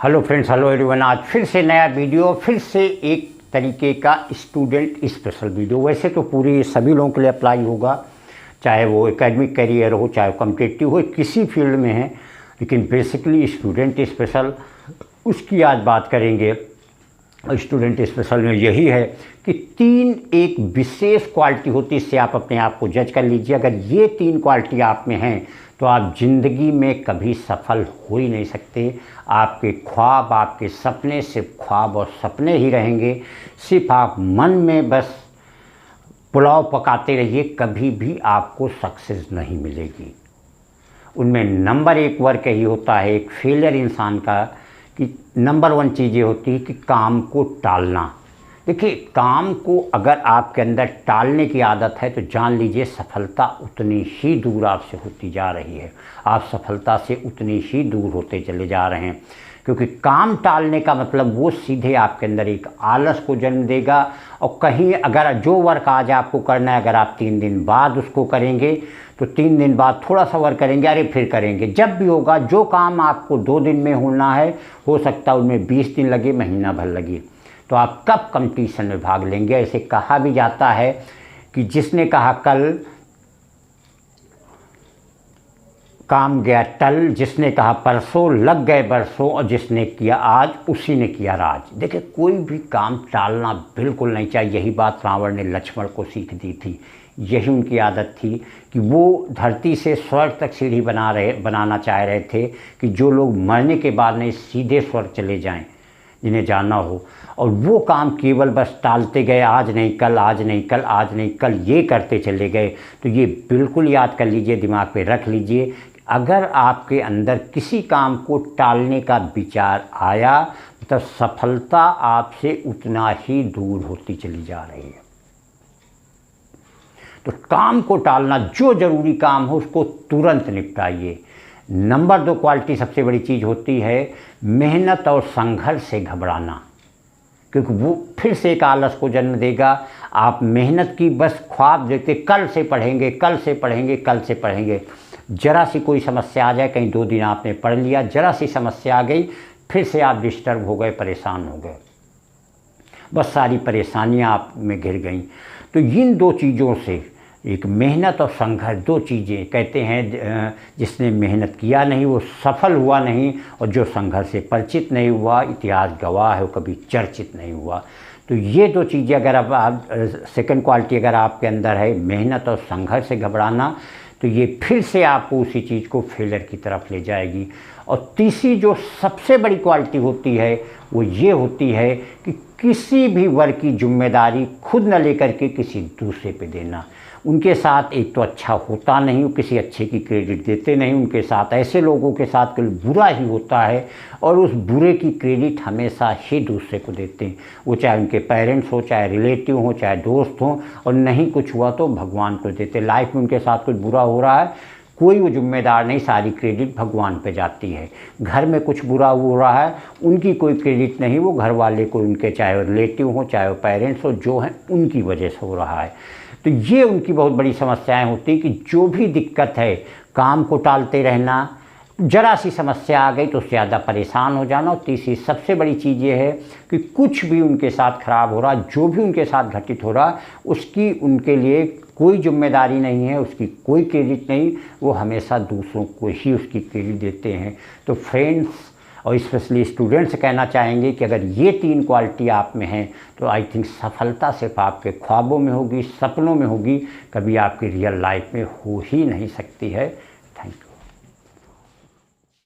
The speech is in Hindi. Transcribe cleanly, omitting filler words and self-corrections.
Hello friends, hello everyone. आज फिर से नया वीडियो, फिर से एक तरीके का स्टूडेंट स्पेशल वीडियो। वैसे तो पूरे सभी लोगों के लिए अप्लाई होगा, चाहे वो एकेडमिक करियर हो, चाहे वो कॉम्पिटिटिव हो, किसी फील्ड में है, लेकिन बेसिकली स्टूडेंट स्पेशल उसकी आज बात करेंगे। स्टूडेंट स्पेशल में यही है कि तीन एक विशेष क्वालिटी होती है, इससे आप अपने आप को जज कर लीजिए। अगर ये तीन क्वालिटी आप में हैं तो आप ज़िंदगी में कभी सफल हो ही नहीं सकते। आपके ख्वाब, आपके सपने सिर्फ ख्वाब और सपने ही रहेंगे। सिर्फ आप मन में बस पुलाव पकाते रहिए, कभी भी आपको सक्सेस नहीं मिलेगी। उनमें नंबर एक वर्क यही होता है एक फेलियर इंसान का, कि नंबर वन चीज़ ये होती है कि काम को टालना। देखिए, काम को अगर आपके अंदर टालने की आदत है तो जान लीजिए सफलता उतनी ही दूर आपसे होती जा रही है। आप सफलता से उतनी ही दूर होते चले जा रहे हैं, क्योंकि काम टालने का मतलब वो सीधे आपके अंदर एक आलस को जन्म देगा। और कहीं अगर जो वर्क आज आपको करना है, अगर आप 3 दिन बाद उसको करेंगे तो 3 दिन बाद थोड़ा सा वर्क करेंगे, अरे फिर करेंगे। जब भी होगा, जो काम आपको 2 दिन में होना है, हो सकता है उनमें 20 दिन लगे, महीना भर लगे। तो आप कब कंपटीशन में भाग लेंगे? ऐसे कहा भी जाता है कि जिसने कहा कल काम गया टल, जिसने कहा परसों लग गए बरसों, और जिसने किया आज उसी ने किया राज। देखिए, कोई भी काम टालना बिल्कुल नहीं चाहिए। यही बात रावण ने लक्ष्मण को सीख दी थी। यही उनकी आदत थी कि वो धरती से स्वर्ग तक सीढ़ी बनाना चाह रहे थे, कि जो लोग मरने के बाद नहीं सीधे स्वर्ग चले जाएं, जिन्हें जाना हो। और वो काम केवल बस टालते गए, आज नहीं कल, आज नहीं कल, आज नहीं कल, ये करते चले गए। तो ये बिल्कुल याद कर लीजिए, दिमाग पे रख लीजिए, अगर आपके अंदर किसी काम को टालने का विचार आया तो सफलता आपसे उतना ही दूर होती चली जा रही है। तो काम को टालना, जो ज़रूरी काम हो उसको तुरंत निपटाइए। नंबर 2 क्वालिटी सबसे बड़ी चीज़ होती है मेहनत और संघर्ष से घबराना, क्योंकि वो फिर से एक आलस को जन्म देगा। आप मेहनत की बस ख्वाब देखते, कल से पढ़ेंगे, कल से पढ़ेंगे, कल से पढ़ेंगे। जरा सी कोई समस्या आ जाए, कहीं 2 दिन आपने पढ़ लिया, जरा सी समस्या आ गई, फिर से आप डिस्टर्ब हो गए, परेशान हो गए, बस सारी परेशानियां आप में घिर गई। तो इन 2 चीज़ों से, एक मेहनत और संघर्ष, 2 चीज़ें कहते हैं जिसने मेहनत किया नहीं वो सफल हुआ नहीं, और जो संघर्ष से परिचित नहीं हुआ, इतिहास गवाह है, वो कभी चर्चित नहीं हुआ। तो ये 2 चीज़ें अगर आप सेकंड क्वालिटी अगर आपके अंदर है, मेहनत और संघर्ष से घबराना, तो ये फिर से आपको उसी चीज़ को फेलियर की तरफ ले जाएगी। और तीसरी जो सबसे बड़ी क्वालिटी होती है वो ये होती है कि किसी भी वर्ग की जिम्मेदारी खुद न लेकर के किसी दूसरे पे देना। उनके साथ एक तो अच्छा होता नहीं, किसी अच्छे की क्रेडिट देते नहीं, उनके साथ ऐसे लोगों के साथ केवल बुरा ही होता है, और उस बुरे की क्रेडिट हमेशा ही दूसरे को देते हैं। वो चाहे उनके पेरेंट्स हो, चाहे रिलेटिव हो, चाहे दोस्त हो, और नहीं कुछ हुआ तो भगवान को देते। लाइफ में उनके साथ कुछ बुरा हो रहा है, कोई वो जिम्मेदार नहीं, सारी क्रेडिट भगवान पे जाती है। घर में कुछ बुरा हो रहा है, उनकी कोई क्रेडिट नहीं, वो घर वाले को, उनके चाहे वो रिलेटिव हो, चाहे वो पेरेंट्स हो, जो हैं उनकी वजह से हो रहा है। तो ये उनकी बहुत बड़ी समस्याएं होती कि जो भी दिक्कत है, काम को टालते रहना, जरा सी समस्या आ गई तो उससे ज़्यादा परेशान हो जाना। और तीसरी सबसे बड़ी चीज़ ये है कि कुछ भी उनके साथ खराब हो रहा, जो भी उनके साथ घटित हो रहा, उसकी उनके लिए कोई जिम्मेदारी नहीं है, उसकी कोई क्रेडिट नहीं, वो हमेशा दूसरों को ही उसकी क्रेडिट देते हैं। तो फ्रेंड्स और स्पेशली स्टूडेंट्स से कहना चाहेंगे कि अगर ये 3 क्वालिटी आप में हैं तो आई थिंक सफलता सिर्फ आपके ख्वाबों में होगी, सपनों में होगी, कभी आपकी रियल लाइफ में हो ही नहीं सकती है। Thank you.